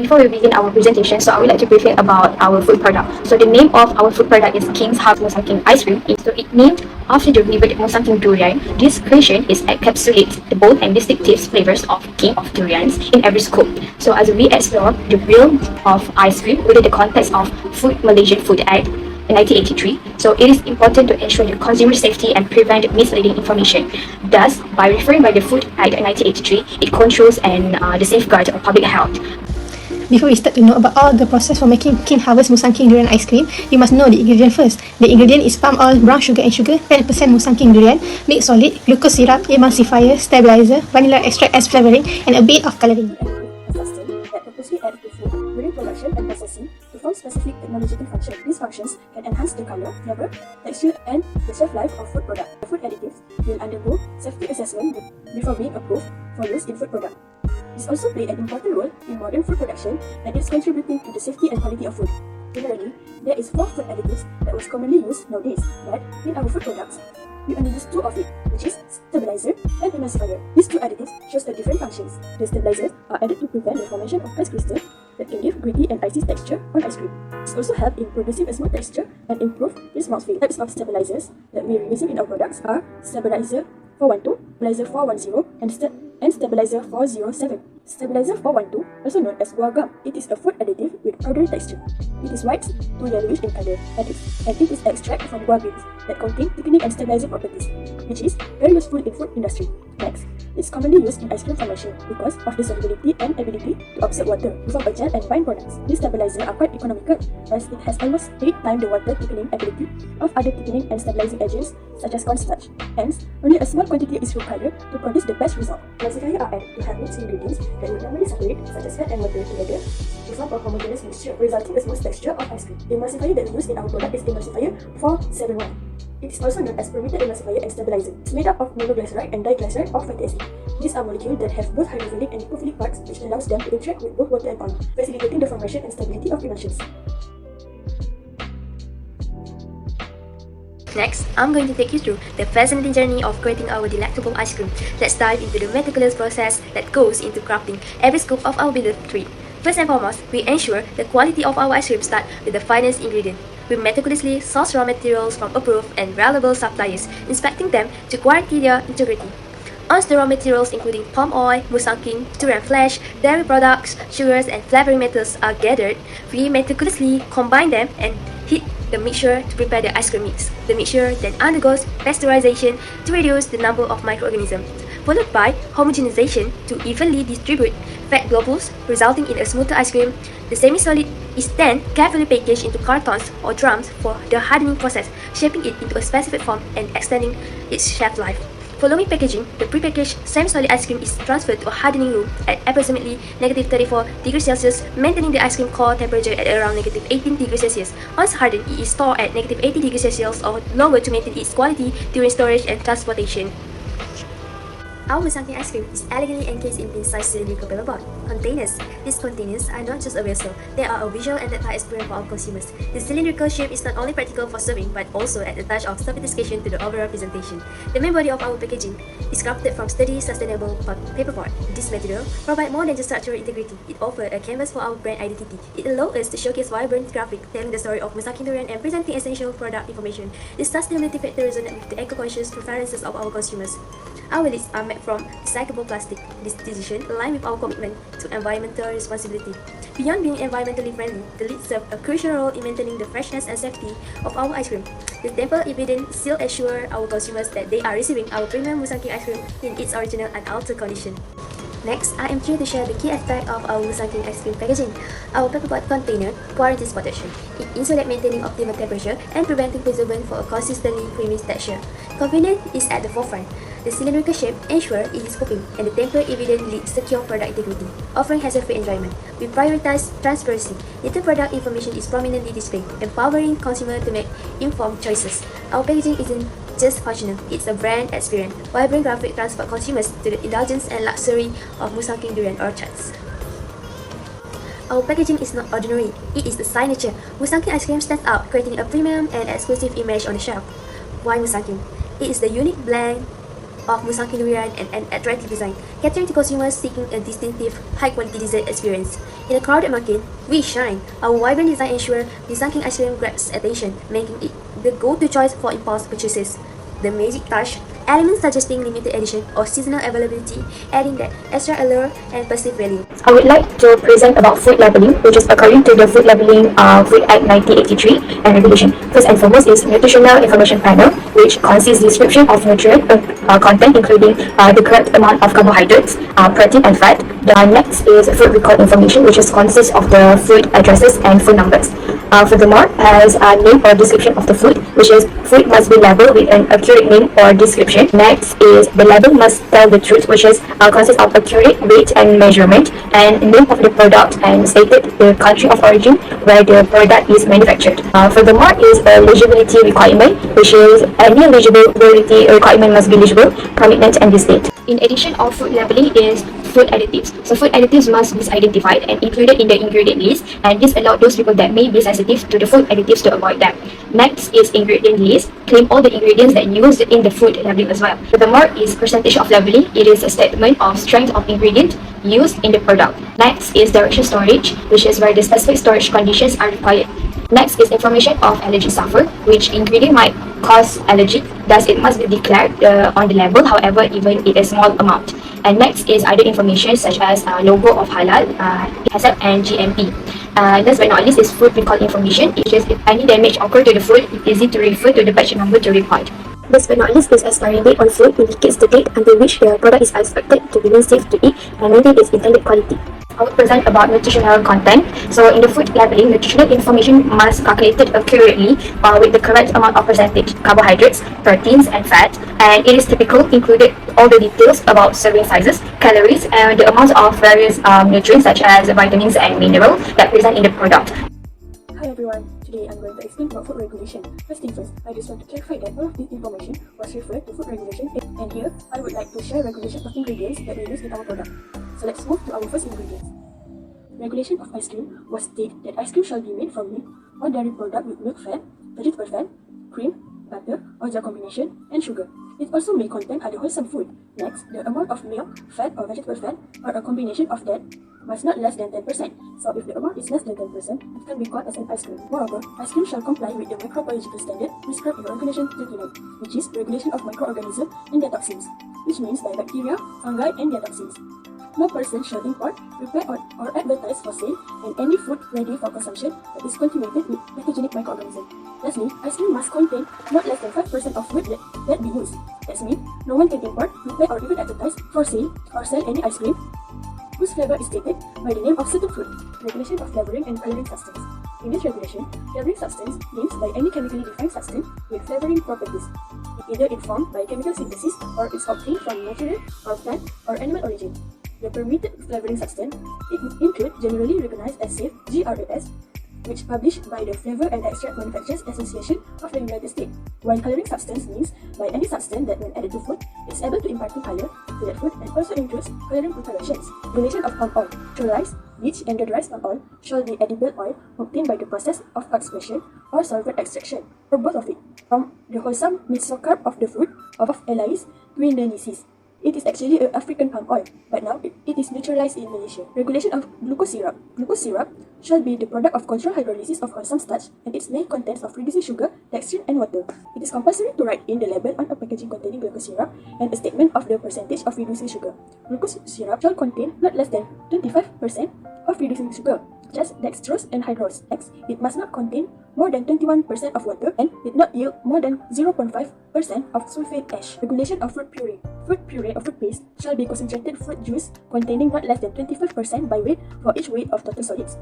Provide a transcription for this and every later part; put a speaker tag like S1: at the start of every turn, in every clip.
S1: before we begin our presentation, so I would like to brief you about our food product. So the name of our food product is King's Harvest Musang King Ice Cream. So it's named after the revered Musang King Durian. This creation is encapsulates the bold and distinctive flavors of King of Durians in every scoop. So as we explore the realm of ice cream within the context of Food Malaysian Food Act in 1983, so it is important to ensure the consumer safety and prevent misleading information. Thus, by referring by the Food Act in 1983, it controls and the safeguard of public health.
S2: Before we start to know about all the process for making King Harvest Musang King Durian ice cream, you must know the ingredient first. The ingredient is palm oil, brown sugar and sugar, 10% Musang King Durian, milk solid, glucose syrup, emulsifier, stabilizer, vanilla extract as flavoring, and a bit of coloring.
S3: That purposely add to food during production and processing to form specific technological functions. These functions can enhance the color, flavor, texture, and the shelf life of food product. The food additives will undergo safety assessment before being approved for use in food product. This also plays an important role in modern food production and is contributing to the safety and quality of food. Generally, there is 4 food additives that was commonly used nowadays, but in our food products, we only use 2 of it, which is stabilizer and emulsifier. These 2 additives shows the different functions. The stabilizers are added to prevent the formation of ice crystal that can give gritty and icy texture on ice cream. This also helps in producing a smooth texture and improve its mouthfeel. Types of stabilizers that we are using in our products are stabilizer 412, stabilizer 410, and stabilizer 407. Stabilizer 412, also known as guar gum, it is a food additive with powdery texture. It is white to yellowish in color, and it is extract from guar beans that contain thickening and stabilizing properties, which is very useful in food industry. Next, it's commonly used in ice cream formation because of the solubility and ability to absorb water to form a gel and fine products. These stabilizers are quite economical as it has almost 8 times the water thickening ability of other thickening and stabilizing agents such as cornstarch. Hence, only a small quantity is required to produce the best result. Emulsifiers are added to help mix ingredients that would normally separate, such as fat and water, together to form a homogeneous mixture, resulting in a smooth texture of ice cream. The emulsifier that we use in our product is emulsifier 471. It is also known as permeated emulsifier and stabilizer. It's made up of monoglyceride and diglyceride of fatty acid. These are molecules that have both hydrophilic and lipophilic parts, which allows them to interact with both water and oil, facilitating the formation and stability of emulsions.
S4: Next, I'm going to take you through the fascinating journey of creating our delectable ice cream. Let's dive into the meticulous process that goes into crafting every scoop of our beloved treat. First and foremost, we ensure the quality of our ice cream starts with the finest ingredient. We meticulously source raw materials from approved and reliable suppliers, inspecting them to guarantee their integrity. Once the raw materials including palm oil, Musang King, durian flesh, dairy products, sugars, and flavoring metals are gathered, we meticulously combine them and heat the mixture to prepare the ice cream mix. The mixture then undergoes pasteurization to reduce the number of microorganisms, followed by homogenization to evenly distribute fat globules, resulting in a smoother ice cream. The semi-solid is then carefully packaged into cartons or drums for the hardening process, shaping it into a specific form and extending its shelf life. Following packaging, the prepackaged semi-solid ice cream is transferred to a hardening room at approximately -34 degrees Celsius, maintaining the ice cream core temperature at around -18 degrees Celsius. Once hardened, it is stored at -80 degrees Celsius or lower to maintain its quality during storage and transportation. Our Musang King ice cream is elegantly encased in pin-sized cylindrical paper board containers. These containers are not just a vessel, they are a visual and tactile experience for our consumers. The cylindrical shape is not only practical for serving, but also adds a touch of sophistication to the overall presentation. The main body of our packaging is crafted from sturdy, sustainable paperboard. This material provides more than just structural integrity. It offers a canvas for our brand identity. It allows us to showcase vibrant graphics telling the story of Musang King Durian and presenting essential product information. The sustainability factor resonates with the eco-conscious preferences of our consumers. Our lids are made from recyclable plastic. This decision aligns with our commitment to environmental responsibility. Beyond being environmentally friendly, the lids serve a crucial role in maintaining the freshness and safety of our ice cream. The tempered evidence still assure our consumers that they are receiving our premium Musang King ice cream in its original unaltered condition. Next, I am here to share the key aspect of our Musang King ice cream packaging. Our paperboard container guarantees protection. It insulates maintaining optimal temperature and preventing preservation for a consistently creamy texture. Convenience is at the forefront. The cylindrical shape ensures it is coping, and the tempered evidence leads secure product integrity, offering hassle-free enjoyment. We prioritize transparency. Detailed product information is prominently displayed, empowering consumers to make informed choices. Our packaging isn't just functional, it's a brand experience. Vibrant graphic transport consumers to the indulgence and luxury of Musang King Durian orchards. Our packaging is not ordinary, it is the signature. Musang King ice cream stands out, creating a premium and exclusive image on the shelf. Why Musang King? It is the unique blend of Musang Durian and an attractive design, catering to consumers seeking a distinctive, high-quality dessert experience. In a crowded market, we shine. Our vibrant design ensures Musang ice cream grabs attention, making it the go-to choice for impulse purchases. The magic touch, elements suggesting limited edition or seasonal availability, adding that extra allure and perceived value.
S1: I would like to present about food labeling, which is according to the Food Labeling Food Act 1983 and regulation. First and foremost is nutritional information panel, which consists description of nutrient content, including the correct amount of carbohydrates, protein, and fat. The next is food record information, which consists of the food addresses and food numbers. Furthermore, has a name or description of the food, which is food must be labeled with an accurate name or description. Next is the label must tell the truth, which consists of accurate weight and measurement, and name of the product and stated the country of origin where the product is manufactured. Furthermore is a legibility requirement, which is any eligibility requirement must be legible, prominent, and distinct. In addition of food labeling is food additives. So food additives must be identified and included in the ingredient list, and this allows those people that may be sensitive to the food additives to avoid them. Next is ingredient list. Claim all the ingredients that used in the food labeling as well. Furthermore is percentage of labeling. It is a statement of strength of ingredient used in the product. Next is direction storage, which is where the specific storage conditions are required. Next is information of allergy suffer, which ingredient might cause allergy, thus it must be declared on the label, however, even it is small amount. And next is other information such as logo of halal, HACCP, and GMP. Last but not least is food recall information, which is if any damage occurred to the food, it is easy to refer to the batch number to report. Last but not least is expiry date on food, indicates the date until which the product is expected to be safe to eat and maintain its intended quality. I will present about nutritional content. So in the food labeling, nutritional information must be calculated accurately with the correct amount of percentage, carbohydrates, proteins, and fat. And it is typical included all the details about serving sizes, calories, and the amounts of various nutrients such as vitamins and minerals that present in the product.
S3: Hi everyone, today I'm going to explain about food regulation. First thing first, I just want to clarify that all of this information was referred to food regulation, and here I would like to share regulation of ingredients that we use in our product. So let's move to our first ingredients. Regulation of ice cream was stated that ice cream shall be made from milk or dairy product with milk fat, vegetable fat, cream, butter or gel combination, and sugar. It also may contain other wholesome food. Next, the amount of milk, fat or vegetable fat or a combination of that must not less than 10%. So if the amount is less than 10%, it can be called as an ice cream. Moreover, ice cream shall comply with the microbiological standard prescribed in Regulation 39, which is regulation of microorganisms and their toxins, which means by bacteria, fungi, and their toxins. No person shall import, prepare or advertise for sale and any food ready for consumption that is contaminated with pathogenic microorganisms. Lastly, ice cream must contain not less than 5% of food that be used. That means no one can import, prepare or even advertise for sale or sell any ice cream whose flavor is stated by the name of certain food. Regulation of flavoring and coloring substance. In this regulation, flavoring substance means by any chemically defined substance with flavoring properties, either it formed by chemical synthesis or is obtained from natural or plant or animal origin. The permitted flavoring substance include generally recognized as safe (GRAS), which published by the Flavor and Extract Manufacturers Association of the United States. While coloring substance means by any substance that when added to food is able to impart color to that food and also includes coloring preparations. Relation of palm oil. Pasteurized, bleached and deodorized palm oil shall be edible oil obtained by the process of expression or solvent extraction, or both of it, from the wholesome mesocarp of the fruit of Elaeis guineensis. It is actually an African palm oil, but now it is naturalized in Malaysia. Regulation of glucose syrup. Glucose syrup shall be the product of controlled hydrolysis of wholesome starch and its main contents of reducing sugar, dextrin, and water. It is compulsory to write in the label on a packaging containing glucose syrup and a statement of the percentage of reducing sugar. Glucose syrup shall contain not less than 25% of reducing sugar, just dextrose and hydrose. Next, it must not contain more than 21% of water and it not yield more than 0.5% of sulfate ash. Regulation of fruit puree. Fruit puree or fruit paste shall be concentrated fruit juice containing not less than 25% by weight for each weight of total solids.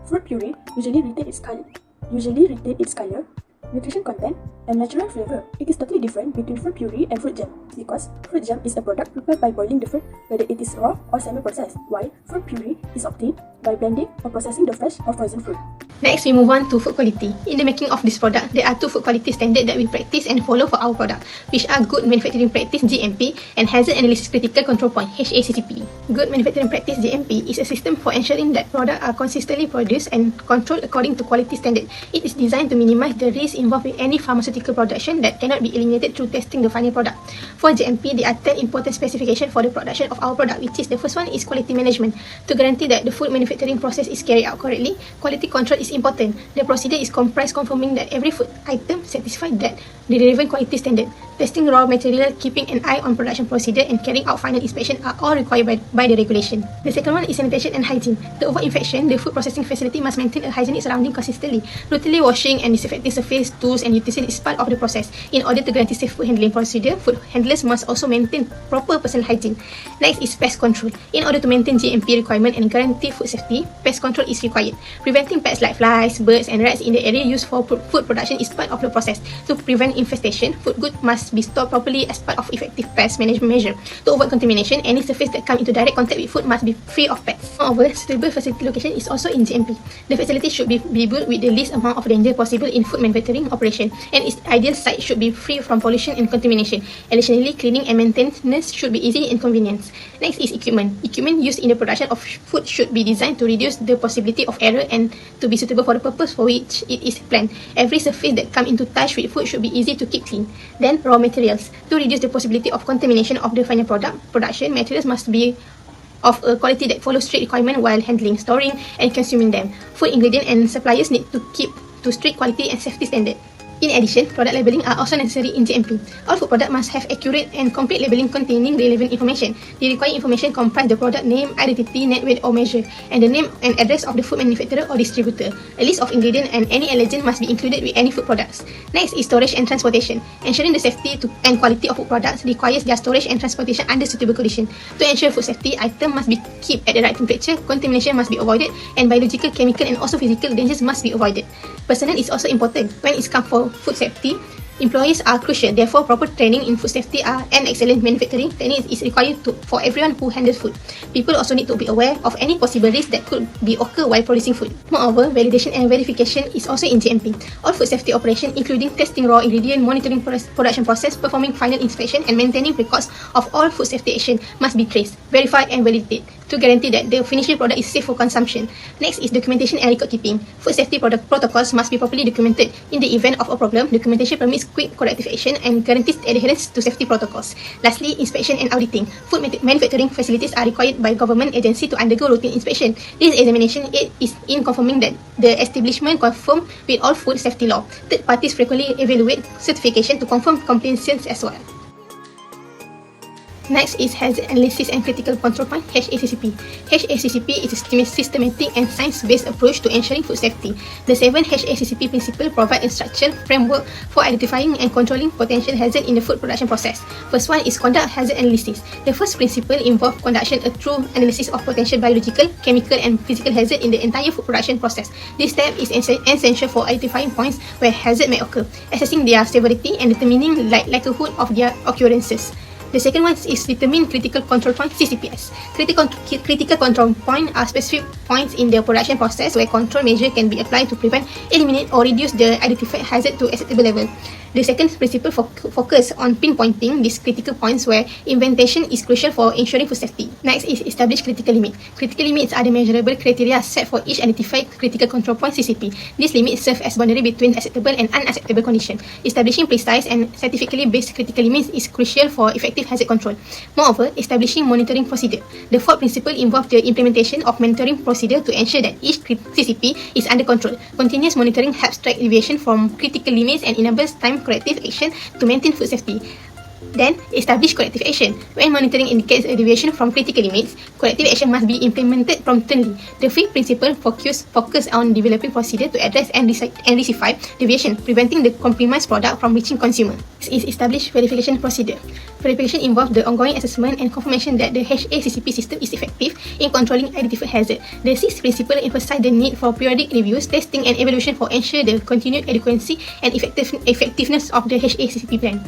S3: Fruit puree usually retain its color, nutrition content, and natural flavor. It is totally different between fruit puree and fruit jam because fruit jam is a product prepared by boiling the fruit whether it is raw or semi-processed, while fruit puree is obtained by blending or processing the fresh or frozen fruit.
S2: Next, we move on to food quality. In the making of this product, there are two food quality standards that we practice and follow for our product, which are Good Manufacturing Practice (GMP) and Hazard Analysis Critical Control Point (HACCP). Good Manufacturing Practice (GMP) is a system for ensuring that products are consistently produced and controlled according to quality standard. It is designed to minimize the risk involved in any pharmaceutical production that cannot be eliminated through testing the final product. For GMP, there are 10 important specifications for the production of our product, which is the first one is quality management. To guarantee that the food manufacturing process is carried out correctly, quality control is important. The procedure is comprised confirming that every food item satisfies that the relevant quality standard. Testing raw material, keeping an eye on production procedure, and carrying out final inspection are all required by the regulation. The second one is sanitation and hygiene. To avoid infection, the food processing facility must maintain a hygienic surrounding consistently. Routinely washing and disinfecting surface, tools, and utensils is part of the process. In order to guarantee safe food handling procedure, food handlers must also maintain proper personal hygiene. Next is pest control. In order to maintain GMP requirement and guarantee food safety, pest control is required. Preventing pests like flies, birds, and rats in the area used for food production is part of the process. To prevent infestation, food goods must be stored properly as part of effective pest management measure. To avoid contamination, any surface that comes into direct contact with food must be free of pests. Moreover, suitable facility location is also in GMP. The facility should be built with the least amount of danger possible in food manufacturing operation, and its ideal site should be free from pollution and contamination. Additionally, cleaning and maintenance should be easy and convenient. Next is equipment. Equipment used in the production of food should be designed to reduce the possibility of error and to be suitable for the purpose for which it is planned. Every surface that comes into touch with food should be easy to keep clean. Then, raw materials. To reduce the possibility of contamination of the final production, materials must be of a quality that follows strict requirement while handling, storing, and consuming them. Food ingredient and suppliers need to keep to strict quality and safety standard. In addition, product labeling are also necessary in GMP. All food products must have accurate and complete labeling containing relevant information. The required information comprise the product name, identity, net weight or measure, and the name and address of the food manufacturer or distributor. A list of ingredients and any allergen must be included with any food products. Next is storage and transportation. Ensuring the safety and quality of food products requires their storage and transportation under suitable condition. To ensure food safety, items must be kept at the right temperature, contamination must be avoided, and biological, chemical, and also physical dangers must be avoided. Personnel is also important when it comes for food safety. Employees are crucial, therefore proper training in food safety and excellent manufacturing techniques is required for everyone who handles food. People also need to be aware of any possible risks that could be occur while producing food. Moreover, validation and verification is also in GMP. All food safety operations, including testing raw ingredient, monitoring production process, performing final inspection, and maintaining records of all food safety action must be traced, verified, and validated to guarantee that the finished product is safe for consumption. Next is documentation and record keeping. Food safety protocols must be properly documented. In the event of a problem, documentation permits quick corrective action and guarantees adherence to safety protocols. Lastly, inspection and auditing. Food manufacturing facilities are required by government agency to undergo routine inspection. This examination is in confirming that the establishment conform with all food safety law. Third parties frequently evaluate certification to confirm compliance as well. Next is Hazard Analysis and Critical Control Point, HACCP. HACCP is a systematic and science-based approach to ensuring food safety. The 7 HACCP principles provide a structured framework for identifying and controlling potential hazard in the food production process. First one is conduct hazard analysis. The first principle involves conducting a true analysis of potential biological, chemical, and physical hazard in the entire food production process. This step is essential for identifying points where hazard may occur, assessing their severity, and determining likelihood of their occurrences. The second one is determine critical control point, CCPS. Critical control point are specific points in the production process where control measure can be applied to prevent, eliminate, or reduce the identified hazard to acceptable level. The second principle focus on pinpointing these critical points where invention is crucial for ensuring food safety. Next is establish critical limit. Critical limits are the measurable criteria set for each identified critical control point (CCP). These limits serve as boundary between acceptable and unacceptable conditions. Establishing precise and scientifically based critical limits is crucial for effective hazard control. Moreover, establishing monitoring procedure. The fourth principle involves the implementation of monitoring procedure to ensure that each CCP is under control. Continuous monitoring helps track deviation from critical limits and enables time corrective action to maintain food safety. Then, establish corrective action. When monitoring indicates a deviation from critical limits, corrective action must be implemented promptly. The fifth principle focus on developing procedure to address and rectify deviation, preventing the compromised product from reaching consumer. This is establish verification procedure. Verification involves the ongoing assessment and confirmation that the HACCP system is effective in controlling identified hazard. The sixth principle emphasizes the need for periodic reviews, testing, and evaluation for ensure the continued adequacy and effectiveness of the HACCP plan.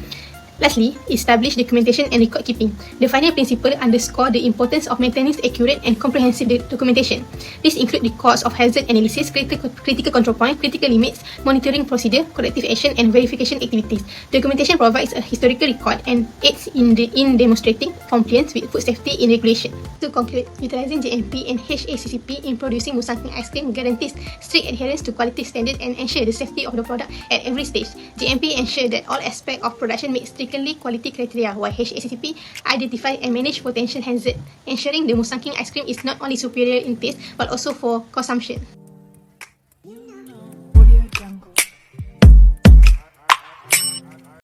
S2: Lastly, establish documentation and record keeping. The final principle underscore the importance of maintaining accurate and comprehensive documentation. This includes records of hazard analysis, critical control point, critical limits, monitoring procedure, corrective action, and verification activities. Documentation provides a historical record and aids in demonstrating compliance with food safety in regulation. To conclude, utilizing JMP and HACCP in producing Musang King ice cream guarantees strict adherence to quality standard and ensure the safety of the product at every stage. JMP ensure that all aspects of production meet strictly quality criteria, while HACCP identify and manage potential hazard, ensuring the Musang King ice cream is not only superior in taste but also for consumption.